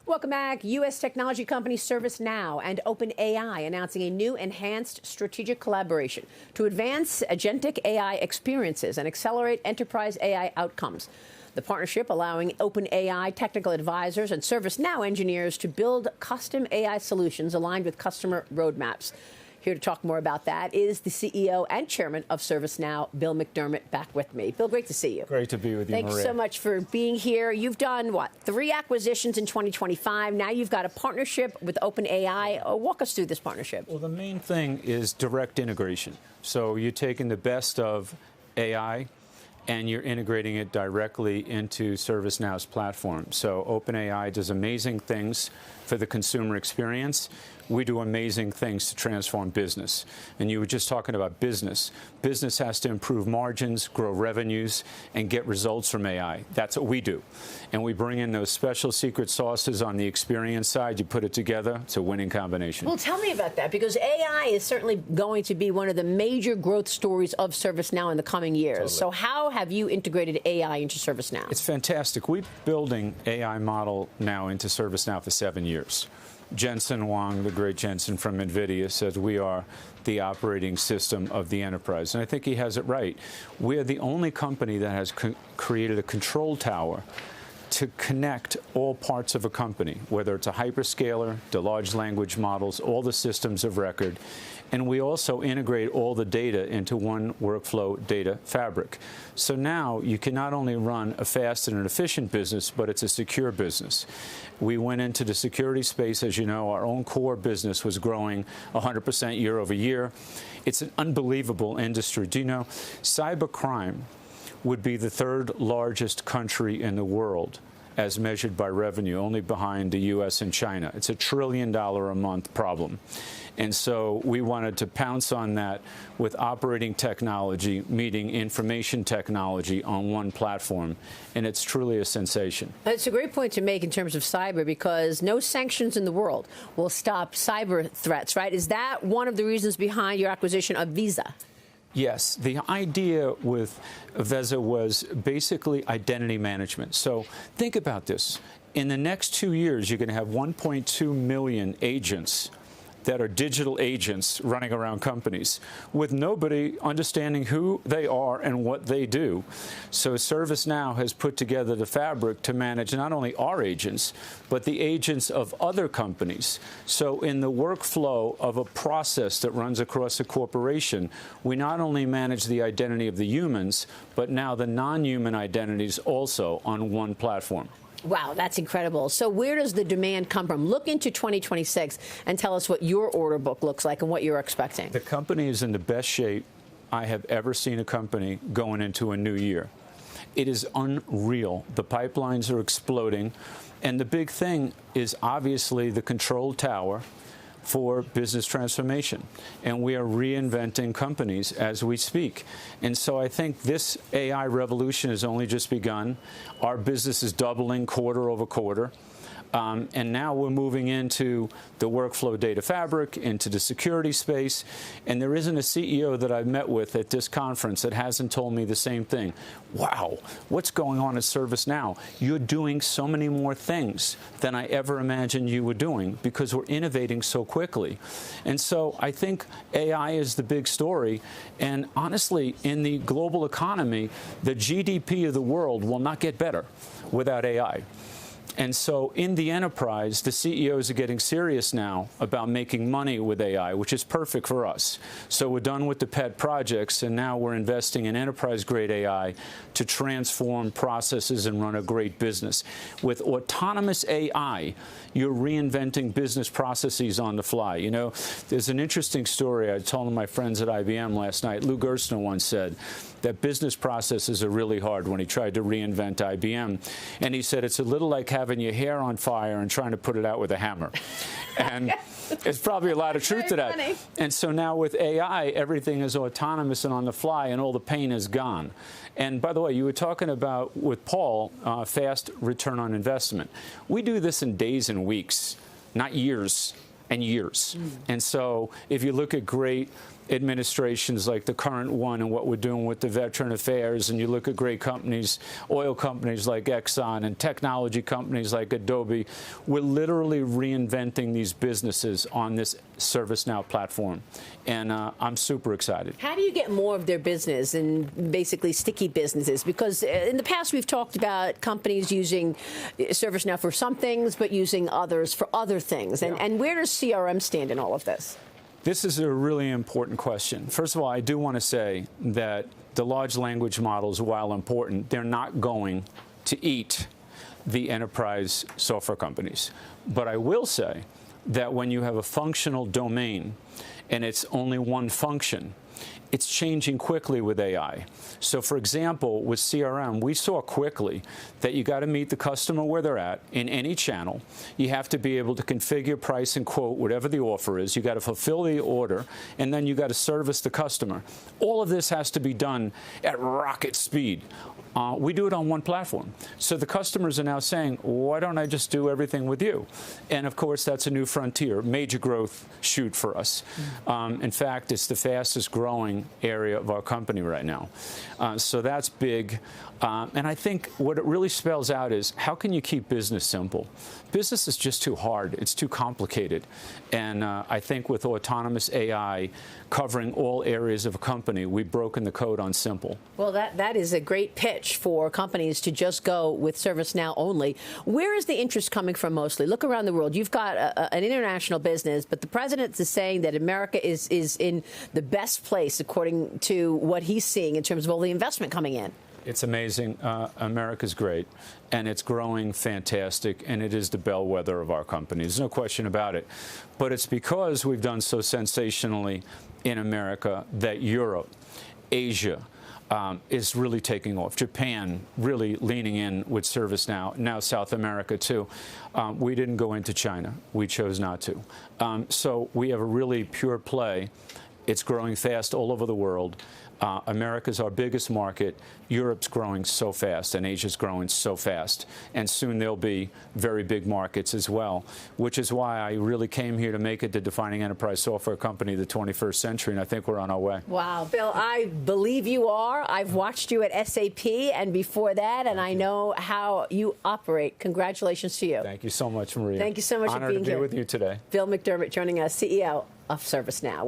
Welcome back. U.S. technology company ServiceNow and OpenAI announcing a new enhanced strategic collaboration to advance agentic AI experiences and accelerate enterprise AI outcomes. The partnership allowing OpenAI technical advisors and ServiceNow engineers to build custom AI solutions aligned with customer roadmaps. Here to talk more about that is the CEO and chairman of ServiceNow, Bill McDermott, back with me. Bill, great to see you. Great to be with you, Thanks Maria. so much for being here. You've done, what, 3 acquisitions in 2025. Now you've got a partnership with OpenAI. Walk us through this partnership. Well, the main thing is direct integration. So you're taking the best of AI and you're integrating it directly into ServiceNow's platform. So OpenAI does amazing things for the consumer experience. We do amazing things to transform business. And you were just talking about business. Business has to improve margins, grow revenues, and get results from AI. That's what we do. And we bring in those special secret sauces on the experience side. You put it together, it's a winning combination. Well, tell me about that, because AI is certainly going to be one of the major growth stories of ServiceNow in the coming years. Totally. So how have you integrated AI into ServiceNow? It's fantastic. We've been building AI model now into ServiceNow for 7 years. Jensen Huang, the great Jensen from NVIDIA, says we are the operating system of the enterprise. And I think he has it right. We are the only company that has created a control tower to connect all parts of a company, whether it's a hyperscaler, the large language models, all the systems of record. And we also integrate all the data into one workflow data fabric. So now you can not only run a fast and an efficient business, but it's a secure business. We went into the security space. As you know, our own core business was growing 100% year over year. It's an unbelievable industry. Do you know, cybercrime would be the 3rd largest country in the world as measured by revenue, only behind the U.S. and China. It's a $1 trillion a month problem. And so we wanted to pounce on that with operating technology meeting information technology on one platform. And it's truly a sensation. It's a great point to make in terms of cyber, because no sanctions in the world will stop cyber threats, right? Is that one of the reasons behind your acquisition of Visa? Yes. The idea with Visa was basically identity management. So think about this. In the next 2 years, you're going to have 1.2 million agents that are digital agents running around companies with nobody understanding who they are and what they do. So ServiceNow has put together the fabric to manage not only our agents, but the agents of other companies. So in the workflow of a process that runs across a corporation, we not only manage the identity of the humans, but now the non-human identities also on one platform. Wow, that's incredible. So where does the demand come from? Look into 2026 and tell us what your order book looks like and what you're expecting. The company is in the best shape I have ever seen a company going into a new year. It is unreal. The pipelines are exploding. And the big thing is obviously the control tower for business transformation. And we are reinventing companies as we speak. And so I think this AI revolution has only just begun. Our business is doubling quarter over quarter. And now we're moving into the workflow data fabric, into the security space. And there isn't a CEO that I've met with at this conference that hasn't told me the same thing. Wow, what's going on at ServiceNow? You're doing so many more things than I ever imagined you were doing because we're innovating so quickly. And so I think AI is the big story. And honestly, in the global economy, the GDP of the world will not get better without AI. And so in the enterprise, the CEOs are getting serious now about making money with AI, which is perfect for us. So we're done with the pet projects, and now we're investing in enterprise-grade AI to transform processes and run a great business. With autonomous AI, you're reinventing business processes on the fly. You know, there's an interesting story I told my friends at IBM last night. Lou Gerstner once said that business processes are really hard when he tried to reinvent IBM. And he said it's a little like having your hair on fire and trying to put it out with a hammer. And there's probably a lot of truth to that. Funny. And so now with AI, everything is autonomous and on the fly, and all the pain is gone. And by the way, you were talking about, with Paul, fast return on investment. We do this in days and weeks, not years and years. And so if you look at great administrations like the current one and what we're doing with the Veteran Affairs, and you look at great companies, oil companies like Exxon and technology companies like Adobe, we're literally reinventing these businesses on this ServiceNow platform. And I'm super excited. How do you get more of their business and basically sticky businesses? Because in the past, we've talked about companies using ServiceNow for some things, but using others for other things. And where does CRM stand in all of this? This is a really important question. First of all, I do want to say that the large language models, while important, they're not going to eat the enterprise software companies. But I will say that when you have a functional domain and it's only one function, it's changing quickly with AI. So, for example, with CRM, we saw quickly that you got to meet the customer where they're at in any channel. You have to be able to configure, price, and quote whatever the offer is. You got to fulfill the order, and then you got to service the customer. All of this has to be done at rocket speed. We do it on one platform. So the customers are now saying, why don't I just do everything with you? And of course, that's a new frontier, major growth shoot for us. In fact, it's the fastest growing area of our company right now. So that's big. And I think what it really spells out is, how can you keep business simple? Business is just too hard. It's too complicated. And I think with autonomous AI covering all areas of a company, we've broken the code on simple. Well, that is a great pitch for companies to just go with ServiceNow only. Where is the interest coming from mostly? Look around the world. You've got an international business, but the president is saying that America is in the best place, according to what he's seeing in terms of all the investment coming in. It's amazing. America's great, and it's growing fantastic, and it is the bellwether of our company. There's no question about it. But it's because we've done so sensationally in America that Europe, Asia, is really taking off. Japan really leaning in with ServiceNow. Now South America, too. We didn't go into China. We chose not to. So we have a really pure play. It's growing fast all over the world. America's our biggest market. Europe's growing so fast, and Asia's growing so fast. And soon there'll be very big markets as well, which is why I really came here to make it the defining enterprise software company of the 21st century, and I think we're on our way. Wow. Bill, I believe you are. I've watched you at SAP and before that, and I know how you operate. Congratulations to you. Thank you so much, Maria. Thank you so much for being here. Honored to be with you today. Bill McDermott joining us, CEO of ServiceNow.